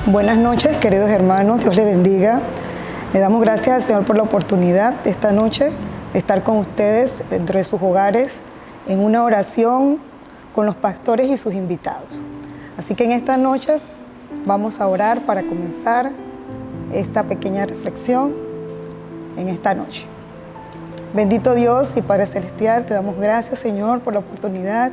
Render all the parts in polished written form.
Buenas noches, queridos hermanos, Dios les bendiga. Le damos gracias al Señor por la oportunidad de esta noche de estar con ustedes dentro de sus hogares en una oración con los pastores y sus invitados. Así que en esta noche vamos a orar para comenzar esta pequeña reflexión en esta noche. Bendito Dios y Padre Celestial, te damos gracias, Señor, por la oportunidad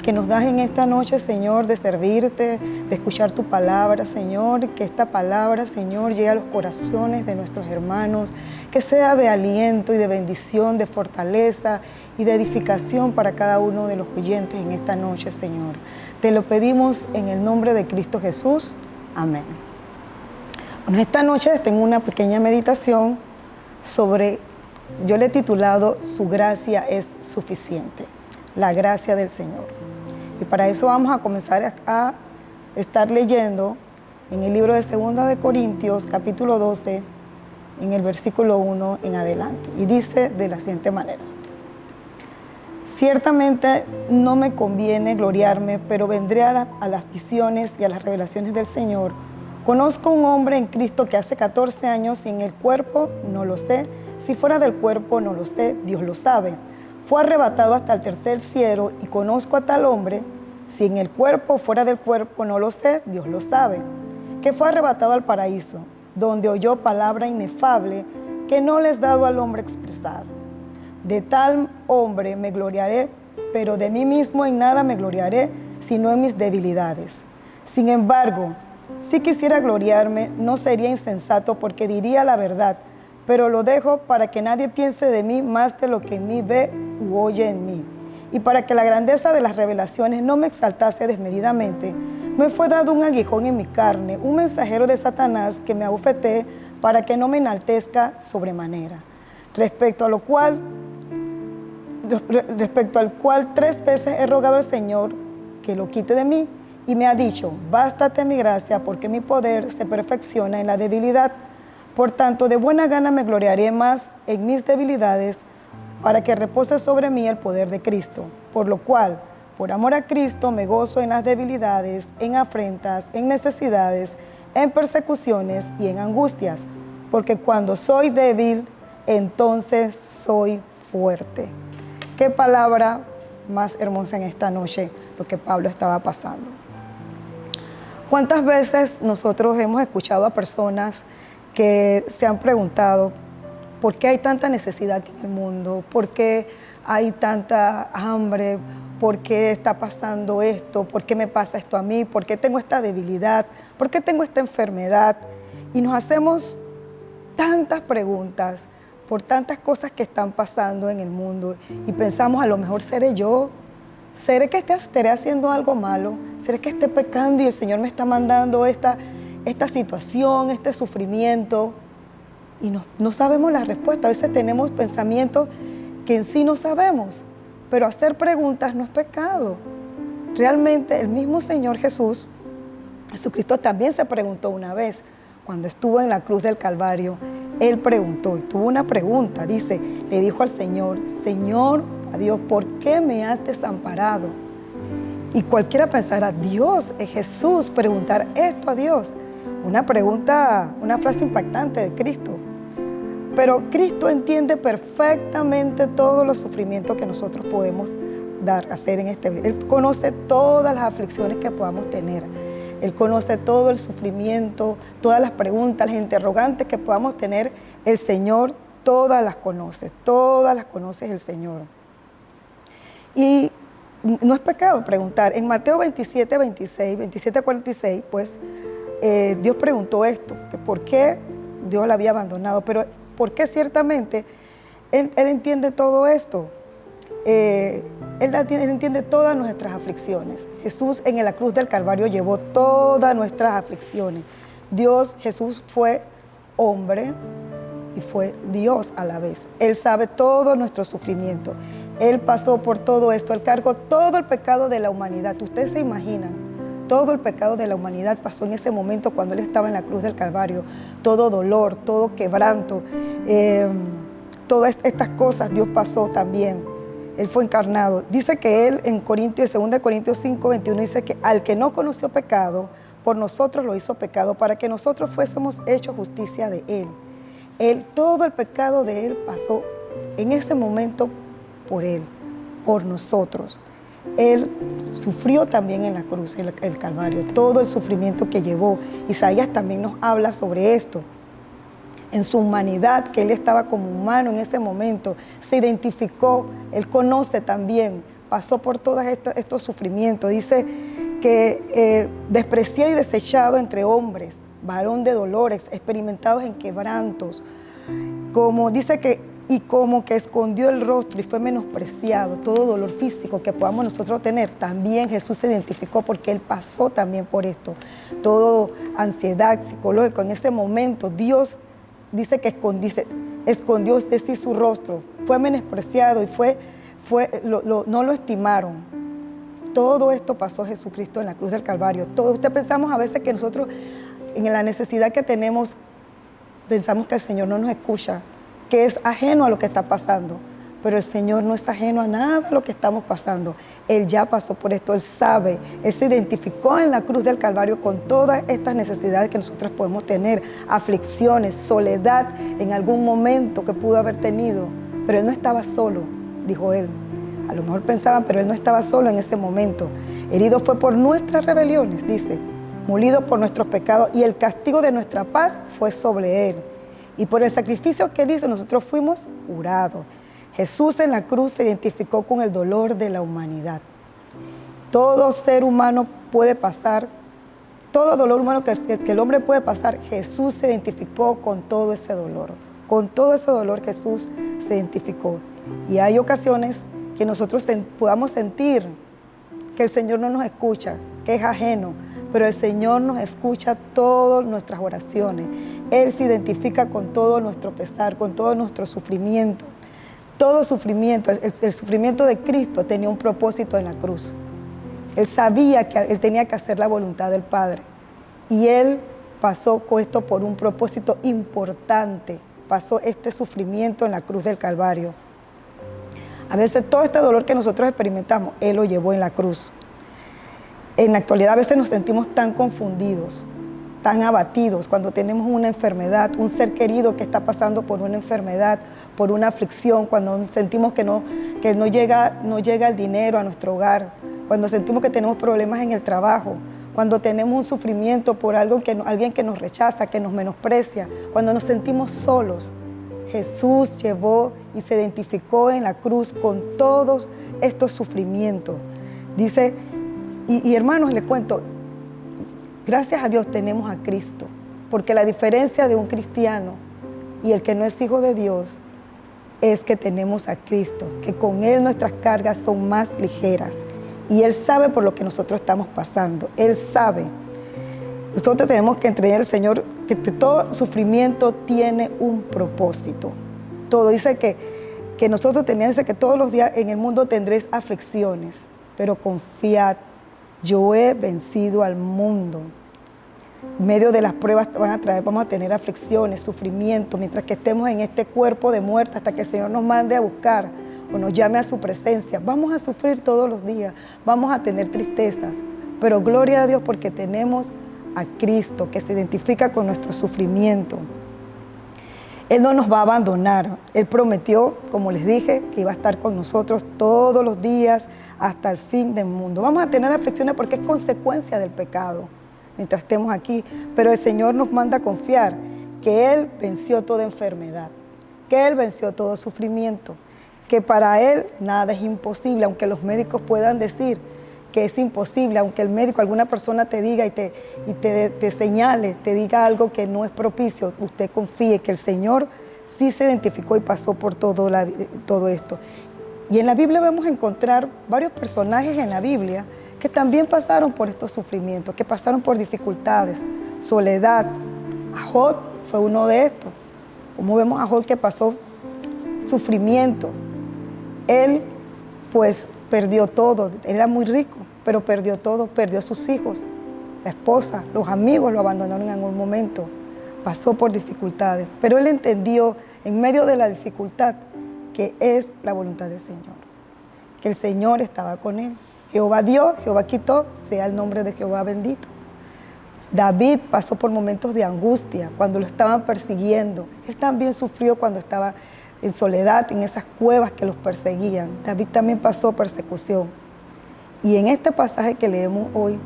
que nos das en esta noche, Señor, de servirte, de escuchar tu palabra, Señor, que esta palabra, Señor, llegue a los corazones de nuestros hermanos, que sea de aliento y de bendición, de fortaleza y de edificación para cada uno de los oyentes en esta noche, Señor. Te lo pedimos en el nombre de Cristo Jesús. Amén. Bueno, esta noche tengo una pequeña meditación sobre, yo le he titulado, Su gracia es suficiente, la gracia del Señor. Y para eso vamos a comenzar a estar leyendo en el libro de 2 de Corintios, capítulo 12, en el versículo 1 en adelante. Y dice de la siguiente manera: ciertamente no me conviene gloriarme, pero vendré a las visiones y a las revelaciones del Señor. Conozco un hombre en Cristo que hace 14 años, si en el cuerpo no lo sé, si fuera del cuerpo no lo sé, Dios lo sabe. Fue arrebatado hasta el tercer cielo, y conozco a tal hombre, si en el cuerpo o fuera del cuerpo no lo sé, Dios lo sabe, que fue arrebatado al paraíso, donde oyó palabra inefable que no les es dado al hombre expresar. De tal hombre me gloriaré, pero de mí mismo en nada me gloriaré, sino en mis debilidades. Sin embargo, si quisiera gloriarme, no sería insensato, porque diría la verdad, pero lo dejo para que nadie piense de mí más de lo que en mí ve u oye en mí. Y para que la grandeza de las revelaciones no me exaltase desmedidamente, me fue dado un aguijón en mi carne, un mensajero de Satanás que me abofetee para que no me enaltezca sobremanera. Respecto al cual 3 veces he rogado al Señor que lo quite de mí, y me ha dicho: bástate mi gracia, porque mi poder se perfecciona en la debilidad. Por tanto, de buena gana me gloriaré más en mis debilidades, para que repose sobre mí el poder de Cristo. Por lo cual, por amor a Cristo, me gozo en las debilidades, en afrentas, en necesidades, en persecuciones y en angustias, porque cuando soy débil, entonces soy fuerte. Qué palabra más hermosa en esta noche, lo que Pablo estaba pasando. ¿Cuántas veces nosotros hemos escuchado a personas que se han preguntado por qué hay tanta necesidad aquí en el mundo? ¿Por qué hay tanta hambre? ¿Por qué está pasando esto? ¿Por qué me pasa esto a mí? ¿Por qué tengo esta debilidad? ¿Por qué tengo esta enfermedad? Y nos hacemos tantas preguntas por tantas cosas que están pasando en el mundo, y pensamos: a lo mejor seré yo. ¿Seré que estaré haciendo algo malo? ¿Seré que esté pecando y el Señor me está mandando esta situación, este sufrimiento? Y no sabemos la respuesta. A veces tenemos pensamientos que en sí no sabemos, pero hacer preguntas no es pecado. Realmente el mismo Señor Jesucristo también se preguntó una vez, cuando estuvo en la cruz del Calvario. Él preguntó, y tuvo una pregunta, dice, le dijo al Señor: Señor, a Dios, ¿por qué me has desamparado? Y cualquiera pensará: Dios, es Jesús, preguntar esto a Dios. Una pregunta, una frase impactante de Cristo. Pero Cristo entiende perfectamente todos los sufrimientos que nosotros podemos hacer en este vida. Él conoce todas las aflicciones que podamos tener. Él conoce todo el sufrimiento, todas las preguntas, las interrogantes que podamos tener. El Señor todas las conoce el Señor. Y no es pecado preguntar. En Mateo 27:46, pues Dios preguntó esto, que por qué Dios la había abandonado, pero por qué ciertamente Él entiende todo esto. Él entiende todas nuestras aflicciones. Jesús en la cruz del Calvario llevó todas nuestras aflicciones. Jesús fue hombre y fue Dios a la vez. Él sabe todo nuestro sufrimiento. Él pasó por todo esto. Él cargó todo el pecado de la humanidad. Ustedes se imaginan, todo el pecado de la humanidad pasó en ese momento cuando Él estaba en la cruz del Calvario. Todo dolor, todo quebranto, todas estas cosas Dios pasó también. Él fue encarnado. Dice que Él en 2 Corintios 5:21 dice que al que no conoció pecado, por nosotros lo hizo pecado, para que nosotros fuésemos hechos justicia de Él. Todo el pecado de Él pasó en ese momento por Él, por nosotros. Él sufrió también en la cruz, en el Calvario, todo el sufrimiento que llevó. Isaías también nos habla sobre esto. En su humanidad, que Él estaba como humano en ese momento, se identificó, Él conoce también, pasó por todos estos sufrimientos. Dice que despreciado y desechado entre hombres, varón de dolores, experimentados en quebrantos, como dice que y como que escondió el rostro y fue menospreciado. Todo dolor físico que podamos nosotros tener, también Jesús se identificó porque Él pasó también por esto. Todo ansiedad psicológica, en ese momento Dios dice que escondió de sí su rostro, fue menospreciado y no lo estimaron. Todo esto pasó Jesucristo en la cruz del Calvario. Usted pensamos a veces que nosotros, en la necesidad que tenemos, pensamos que el Señor no nos escucha, que es ajeno a lo que está pasando, pero el Señor no es ajeno a nada de lo que estamos pasando. Él ya pasó por esto, Él sabe, Él se identificó en la cruz del Calvario con todas estas necesidades que nosotros podemos tener, aflicciones, soledad en algún momento que pudo haber tenido, pero Él no estaba solo, dijo Él. A lo mejor pensaban, pero Él no estaba solo en ese momento. Herido fue por nuestras rebeliones, dice, molido por nuestros pecados, y el castigo de nuestra paz fue sobre Él. Y por el sacrificio que Él hizo, nosotros fuimos curados. Jesús en la cruz se identificó con el dolor de la humanidad. Todo ser humano puede pasar, todo dolor humano que el hombre puede pasar, Jesús se identificó con todo ese dolor. Con todo ese dolor Jesús se identificó. Y hay ocasiones que nosotros podamos sentir que el Señor no nos escucha, que es ajeno, pero el Señor nos escucha todas nuestras oraciones. Él se identifica con todo nuestro pesar, con todo nuestro sufrimiento. Todo sufrimiento, el sufrimiento de Cristo tenía un propósito en la cruz. Él sabía que Él tenía que hacer la voluntad del Padre. Y Él pasó con esto por un propósito importante. Pasó este sufrimiento en la cruz del Calvario. A veces todo este dolor que nosotros experimentamos, Él lo llevó en la cruz. En la actualidad a veces nos sentimos tan confundidos, tan abatidos cuando tenemos una enfermedad, un ser querido que está pasando por una enfermedad, por una aflicción, cuando sentimos que no llega el dinero a nuestro hogar, cuando sentimos que tenemos problemas en el trabajo, cuando tenemos un sufrimiento por alguien que nos rechaza, que nos menosprecia, cuando nos sentimos solos. Jesús llevó y se identificó en la cruz con todos estos sufrimientos. Dice, y hermanos, les cuento, gracias a Dios tenemos a Cristo, porque la diferencia de un cristiano y el que no es hijo de Dios es que tenemos a Cristo, que con Él nuestras cargas son más ligeras y Él sabe por lo que nosotros estamos pasando. Él sabe. Nosotros tenemos que entregar al Señor que todo sufrimiento tiene un propósito. Todo dice que nosotros tenemos que todos los días en el mundo tendréis aflicciones, pero confiad. Yo he vencido al mundo. En medio de las pruebas vamos a tener aflicciones, sufrimiento, mientras que estemos en este cuerpo de muerte hasta que el Señor nos mande a buscar o nos llame a su presencia. Vamos a sufrir todos los días, vamos a tener tristezas, pero gloria a Dios porque tenemos a Cristo que se identifica con nuestro sufrimiento. Él no nos va a abandonar. Él prometió, como les dije, que iba a estar con nosotros todos los días hasta el fin del mundo. Vamos a tener aflicciones porque es consecuencia del pecado mientras estemos aquí, pero el Señor nos manda a confiar que Él venció toda enfermedad, que Él venció todo sufrimiento, que para Él nada es imposible, aunque los médicos puedan decir que es imposible, aunque el médico, alguna persona te diga y te señale, te diga algo que no es propicio, usted confíe que el Señor sí se identificó y pasó por todo esto. Y en la Biblia vamos a encontrar varios personajes en la Biblia que también pasaron por estos sufrimientos, que pasaron por dificultades, soledad. Job fue uno de estos. Como vemos a Job que pasó sufrimiento. Él pues perdió todo, era muy rico, pero perdió todo, perdió sus hijos, la esposa, los amigos lo abandonaron en algún momento, pasó por dificultades, pero él entendió en medio de la dificultad que es la voluntad del Señor, que el Señor estaba con él. Jehová dio, Jehová quitó, sea el nombre de Jehová bendito. David pasó por momentos de angustia cuando lo estaban persiguiendo. Él también sufrió cuando estaba en soledad, en esas cuevas que los perseguían. David también pasó persecución. Y en este pasaje que leemos hoy,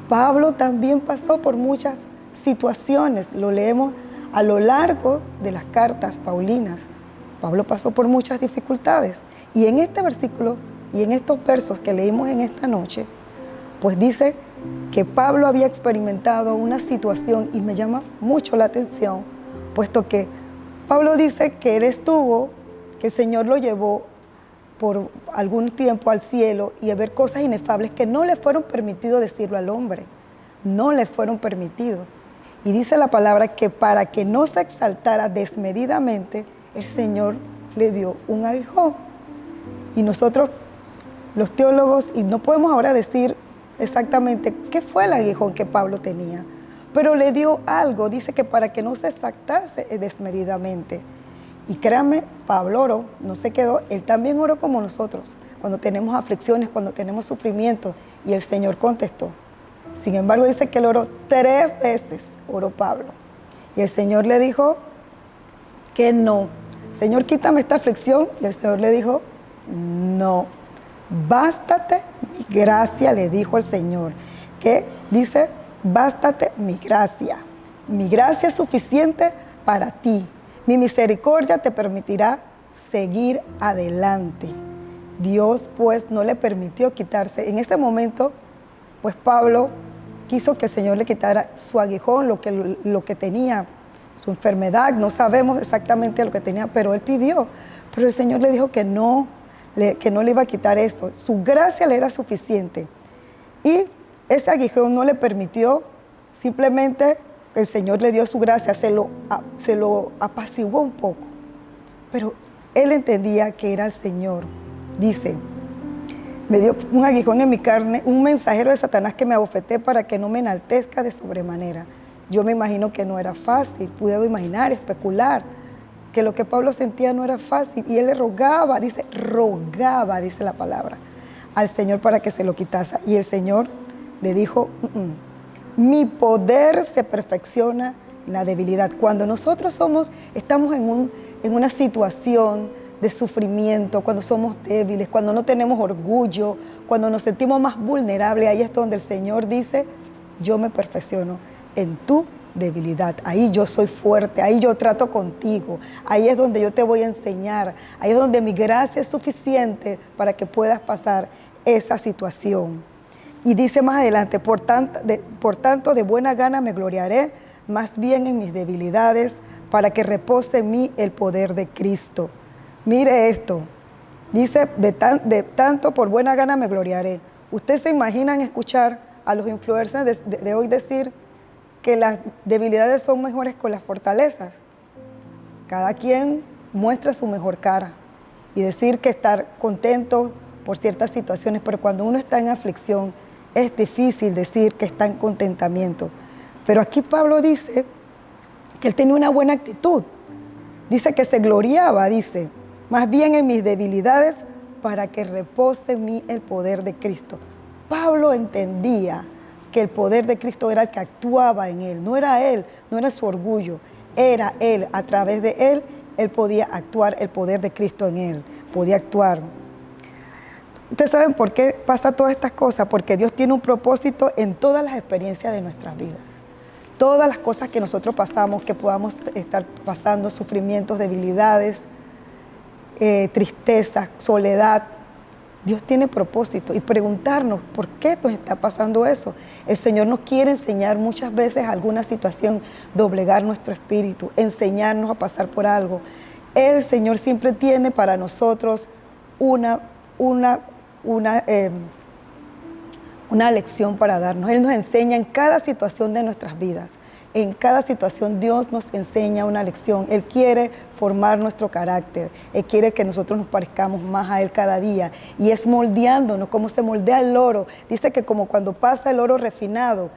Pablo también pasó por muchas situaciones. Lo leemos a lo largo de las cartas paulinas. Pablo pasó por muchas dificultades. Y en este versículo y en estos versos que leímos en esta noche, pues dice que Pablo había experimentado una situación y me llama mucho la atención, puesto que Pablo dice que él estuvo, que el Señor lo llevó por algún tiempo al cielo y a ver cosas inefables que no le fueron permitido decirlo al hombre, no le fueron permitidos. Y dice la palabra que para que no se exaltara desmedidamente, el Señor le dio un aguijón. Y nosotros, los teólogos, y no podemos ahora decir exactamente qué fue el aguijón que Pablo tenía, pero le dio algo, dice que para que no se exaltase desmedidamente. Y créanme, Pablo oró, no se quedó, él también oró como nosotros, cuando tenemos aflicciones, cuando tenemos sufrimiento, y el Señor contestó. Sin embargo, dice que él oró 3 veces, oró Pablo, y el Señor le dijo que no. Señor, quítame esta aflicción, y el Señor le dijo, no, bástate mi gracia, le dijo el Señor, que dice, bástate mi gracia es suficiente para ti, mi misericordia te permitirá seguir adelante. Dios pues no le permitió quitarse. En este momento, pues Pablo quiso que el Señor le quitara su aguijón, lo que tenía, su enfermedad, no sabemos exactamente lo que tenía, pero él pidió, pero el Señor le dijo que no le iba a quitar eso, su gracia le era suficiente. Y ese aguijón no le permitió, simplemente el Señor le dio su gracia, se lo apaciguó un poco, pero él entendía que era el Señor. Dice, me dio un aguijón en mi carne, un mensajero de Satanás que me abofeté para que no me enaltezca de sobremanera. Yo me imagino que no era fácil, pude imaginar, especular, que lo que Pablo sentía no era fácil, y él le rogaba, dice la palabra, al Señor para que se lo quitase. Y el Señor le dijo, mi poder se perfecciona en la debilidad. Cuando nosotros estamos en una situación de sufrimiento, cuando somos débiles, cuando no tenemos orgullo, cuando nos sentimos más vulnerables, ahí es donde el Señor dice, yo me perfecciono en tu debilidad. Ahí yo soy fuerte, ahí yo trato contigo, ahí es donde yo te voy a enseñar, ahí es donde mi gracia es suficiente para que puedas pasar esa situación. Y dice más adelante, por tanto de buena gana me gloriaré, más bien en mis debilidades, para que repose en mí el poder de Cristo. Mire esto, dice, de tanto por buena gana me gloriaré. ¿Ustedes se imaginan escuchar a los influencers de hoy decir que las debilidades son mejores que las fortalezas? Cada quien muestra su mejor cara y decir que estar contento por ciertas situaciones, pero cuando uno está en aflicción es difícil decir que está en contentamiento. Pero aquí Pablo dice que él tenía una buena actitud. Dice que se gloriaba, dice, más bien en mis debilidades para que repose en mí el poder de Cristo. Pablo entendía que el poder de Cristo era el que actuaba en él, no era su orgullo, era él, a través de él podía actuar el poder de Cristo en él, podía actuar. Ustedes saben por qué pasa todas estas cosas, porque Dios tiene un propósito en todas las experiencias de nuestras vidas. Todas las cosas que nosotros pasamos, que podamos estar pasando, sufrimientos, debilidades, tristeza, soledad, Dios tiene propósito, y preguntarnos por qué nos está pasando eso. El Señor nos quiere enseñar muchas veces alguna situación, doblegar nuestro espíritu, enseñarnos a pasar por algo. El Señor siempre tiene para nosotros una lección para darnos. Él nos enseña en cada situación de nuestras vidas. En cada situación Dios nos enseña una lección. Él quiere formar nuestro carácter. Él quiere que nosotros nos parezcamos más a Él cada día. Y es moldeándonos, como se moldea el oro. Dice que como cuando pasa el oro refinado,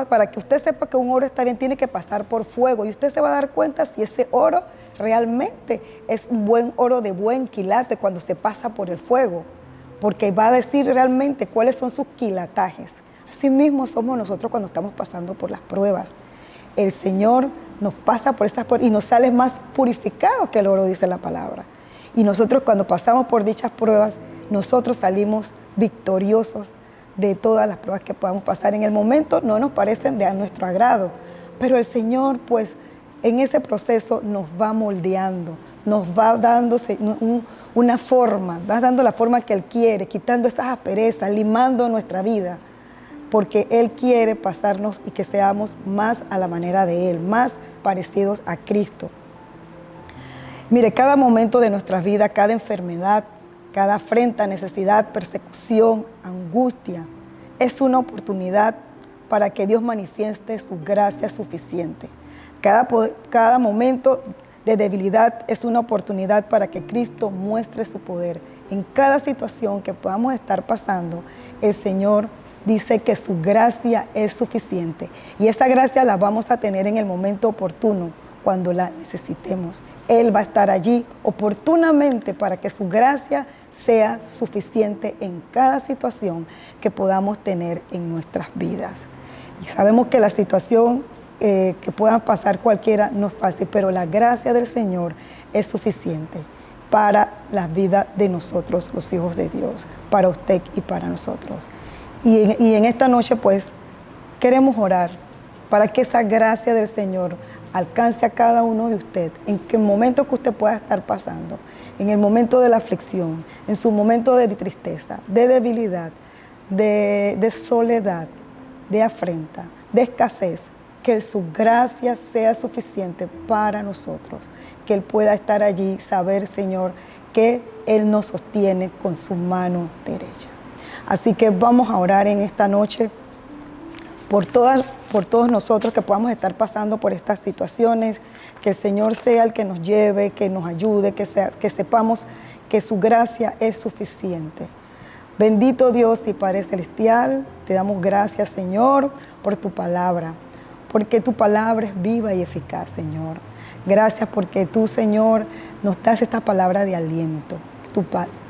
para que usted sepa que un oro está bien, tiene que pasar por fuego. Y usted se va a dar cuenta si ese oro realmente es un buen oro de buen quilate cuando se pasa por el fuego. Porque va a decir realmente cuáles son sus quilatajes. Así mismo somos nosotros cuando estamos pasando por las pruebas. El Señor nos pasa por estas pruebas y nos sale más purificado que el oro, dice la palabra. Y nosotros cuando pasamos por dichas pruebas, nosotros salimos victoriosos de todas las pruebas que podamos pasar. En el momento no nos parecen de a nuestro agrado, pero el Señor, pues, en ese proceso nos va moldeando, nos va dando una forma, va dando la forma que Él quiere, quitando estas asperezas, limando nuestra vida, porque Él quiere pasarnos y que seamos más a la manera de Él, más parecidos a Cristo. Mire, cada momento de nuestra vida, cada enfermedad, cada afrenta, necesidad, persecución, angustia, es una oportunidad para que Dios manifieste su gracia suficiente. Cada momento de debilidad es una oportunidad para que Cristo muestre su poder. En cada situación que podamos estar pasando, el Señor dice que su gracia es suficiente. Y esa gracia la vamos a tener en el momento oportuno, cuando la necesitemos. Él va a estar allí oportunamente para que su gracia sea suficiente en cada situación que podamos tener en nuestras vidas. Y sabemos que la situación que pueda pasar cualquiera no es fácil, pero la gracia del Señor es suficiente para la vida de nosotros, los hijos de Dios, para usted y para nosotros. Y en esta noche, pues, queremos orar para que esa gracia del Señor alcance a cada uno de ustedes, en el momento que usted pueda estar pasando, en el momento de la aflicción, en su momento de tristeza, de debilidad, de soledad, de afrenta, de escasez, que su gracia sea suficiente para nosotros, que Él pueda estar allí, saber, Señor, que Él nos sostiene con su mano derecha. Así que vamos a orar en esta noche por todos nosotros que podamos estar pasando por estas situaciones, que el Señor sea el que nos lleve, que nos ayude, que sepamos que su gracia es suficiente. Bendito Dios y Padre Celestial, te damos gracias, Señor, por tu palabra, porque tu palabra es viva y eficaz, Señor. Gracias porque tú, Señor, nos das esta palabra de aliento.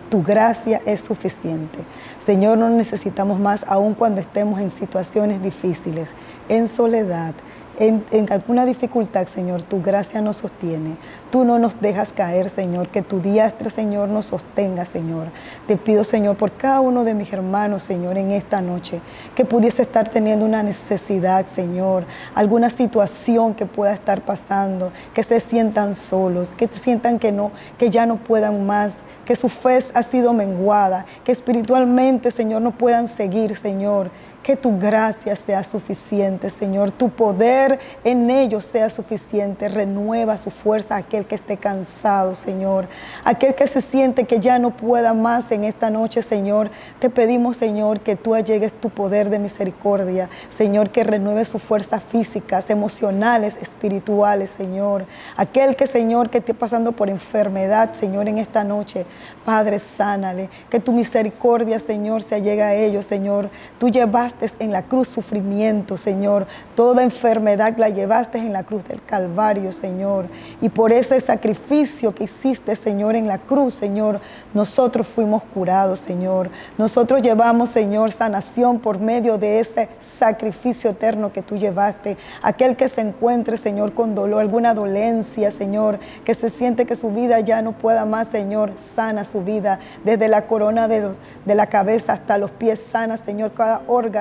Tu gracia es suficiente. Señor, no necesitamos más, aun cuando estemos en situaciones difíciles, en soledad, en alguna dificultad, Señor, tu gracia nos sostiene. Tú no nos dejas caer, Señor, que tu diestra, Señor, nos sostenga, Señor. Te pido, Señor, por cada uno de mis hermanos, Señor, en esta noche, que pudiese estar teniendo una necesidad, Señor, alguna situación que pueda estar pasando, que se sientan solos, que sientan que ya no puedan más, que su fe ha sido menguada, que espiritualmente, Señor, no puedan seguir, Señor. Que tu gracia sea suficiente, Señor. Tu poder en ellos sea suficiente. Renueva su fuerza a aquel que esté cansado, Señor. Aquel que se siente que ya no pueda más en esta noche, Señor. Te pedimos, Señor, que tú allegues tu poder de misericordia. Señor, que renueve sus fuerzas físicas, emocionales, espirituales, Señor. Aquel que, Señor, que esté pasando por enfermedad, Señor, en esta noche. Padre, sánale. Que tu misericordia, Señor, se allegue a ellos, Señor. Tú llevaste en la cruz sufrimiento, Señor. Toda enfermedad la llevaste en la cruz del Calvario, Señor. Y por ese sacrificio que hiciste, Señor, en la cruz, Señor, nosotros fuimos curados, Señor. Nosotros llevamos, Señor, sanación por medio de ese sacrificio eterno que tú llevaste. Aquel que se encuentre, Señor, con dolor, alguna dolencia, Señor, que se siente que su vida ya no pueda más, Señor, sana su vida. Desde la corona de la cabeza hasta los pies, sana, Señor, cada órgano,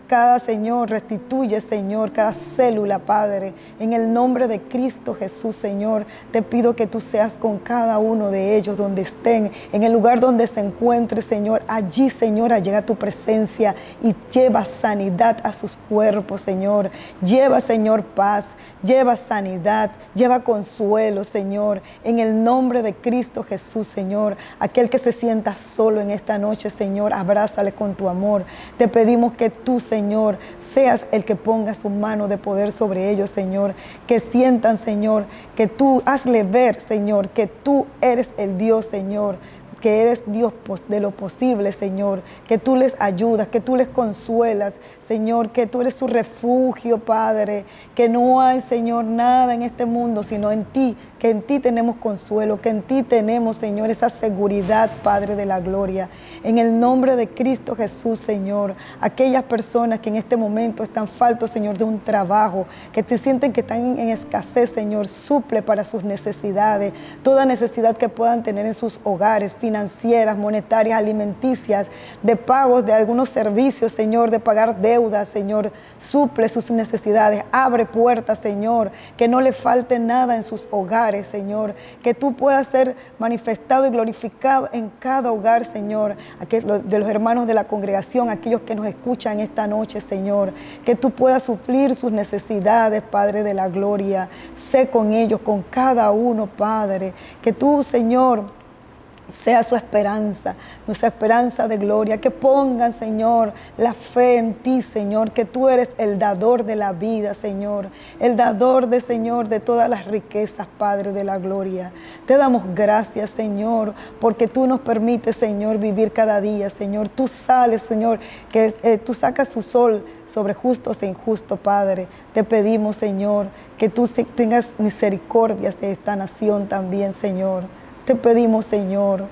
cada, Señor, restituye, Señor, cada célula, Padre. En el nombre de Cristo Jesús, Señor, te pido que tú seas con cada uno de ellos donde estén, en el lugar donde se encuentre, Señor. Allí, Señor, llega tu presencia y lleva sanidad a sus cuerpos, Señor. Lleva, Señor, paz, lleva sanidad, lleva consuelo, Señor. En el nombre de Cristo Jesús, Señor. Aquel que se sienta solo en esta noche, Señor, abrázale con tu amor. Te pedimos que tú, Señor, seas el que ponga su mano de poder sobre ellos, Señor. Que sientan, Señor, que tú hazle ver, Señor, que tú eres el Dios, Señor, que eres Dios de lo posible, Señor, que tú les ayudas, que tú les consuelas, Señor, que tú eres su refugio, Padre, que no hay, Señor, nada en este mundo sino en ti, que en ti tenemos consuelo, que en ti tenemos, Señor, esa seguridad, Padre de la gloria. En el nombre de Cristo Jesús, Señor, aquellas personas que en este momento están faltos, Señor, de un trabajo, que te sienten que están en escasez, Señor, suple para sus necesidades, toda necesidad que puedan tener en sus hogares, financieras, monetarias, alimenticias, de pagos de algunos servicios, Señor, de pagar deudas, Señor, suple sus necesidades, abre puertas, Señor, que no le falte nada en sus hogares, Señor, que tú puedas ser manifestado y glorificado en cada hogar, Señor, de los hermanos de la congregación, aquellos que nos escuchan esta noche, Señor, que tú puedas suplir sus necesidades, Padre de la gloria. Sé con ellos, con cada uno, Padre, que tú, Señor, sea su esperanza, nuestra esperanza de gloria, que pongan, Señor, la fe en ti, Señor, que tú eres el dador de la vida, Señor, el dador de, Señor, de todas las riquezas, Padre de la gloria. Te damos gracias, Señor, porque tú nos permites, Señor, vivir cada día, Señor. Tú sales, Señor, que tú sacas su sol sobre justos e injustos, Padre. Te pedimos, Señor, que tú tengas misericordias de esta nación también, Señor. Te pedimos, Señor,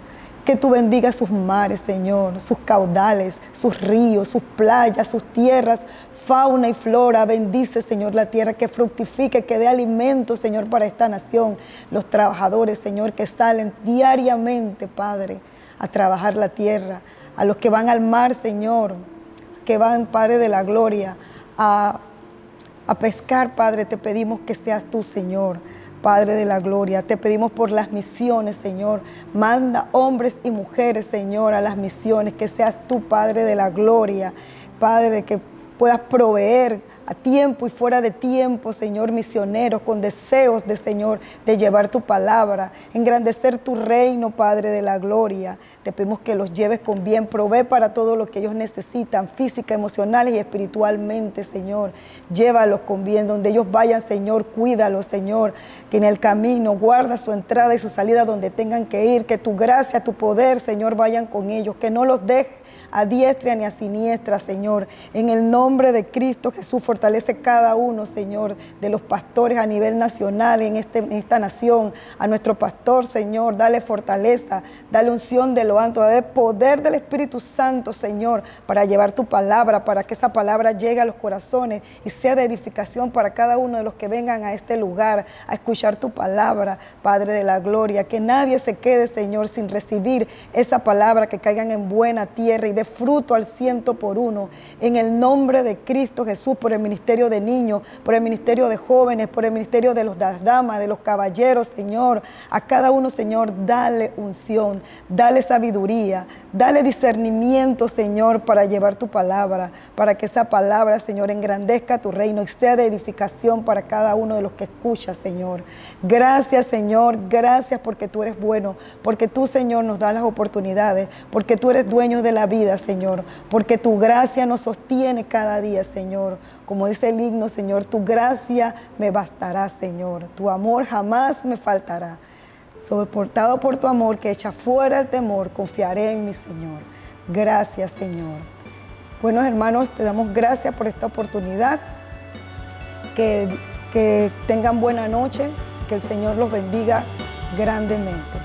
que tú bendigas sus mares, Señor, sus caudales, sus ríos, sus playas, sus tierras, fauna y flora. Bendice, Señor, la tierra, que fructifique, que dé alimento, Señor, para esta nación. Los trabajadores, Señor, que salen diariamente, Padre, a trabajar la tierra. A los que van al mar, Señor, que van, Padre de la gloria, a pescar, Padre, te pedimos que seas tú, Señor, Padre de la gloria. Te pedimos por las misiones, Señor. Manda hombres y mujeres, Señor, a las misiones, que seas tú, Padre de la gloria. Padre, que puedas proveer a tiempo y fuera de tiempo, Señor, misioneros con deseos de, Señor, de llevar tu palabra, engrandecer tu reino, Padre de la gloria. Te pedimos que los lleves con bien, provee para todo lo que ellos necesitan, física, emocional y espiritualmente, Señor. Llévalos con bien, donde ellos vayan, Señor, cuídalos, Señor, que en el camino guarda su entrada y su salida donde tengan que ir, que tu gracia, tu poder, Señor, vayan con ellos, que no los dejes a diestra ni a siniestra, Señor. En el nombre de Cristo Jesús, fortalece cada uno, Señor, de los pastores a nivel nacional en esta nación. A nuestro pastor, Señor, dale fortaleza, dale unción de lo alto, dale poder del Espíritu Santo, Señor, para llevar tu palabra, para que esa palabra llegue a los corazones y sea de edificación para cada uno de los que vengan a este lugar a escuchar tu palabra, Padre de la gloria. Que nadie se quede, Señor, sin recibir esa palabra, que caigan en buena tierra y de fruto al 100%, en el nombre de Cristo Jesús, por el ministerio de niños, por el ministerio de jóvenes, por el ministerio de las damas, de los caballeros, Señor. A cada uno, Señor, dale unción, dale sabiduría, dale discernimiento, Señor, para llevar tu palabra, para que esa palabra, Señor, engrandezca tu reino y sea de edificación para cada uno de los que escucha, Señor. Gracias, Señor, gracias porque tú eres bueno, porque tú, Señor, nos das las oportunidades, porque tú eres dueño de la vida, Señor, porque tu gracia nos sostiene cada día, Señor. Como dice el himno, Señor, tu gracia me bastará, Señor. Tu amor jamás me faltará. Soportado por tu amor que echa fuera el temor, confiaré en mi Señor. Gracias, Señor. Buenos hermanos, te damos gracias por esta oportunidad. Que tengan buena noche, que el Señor los bendiga grandemente.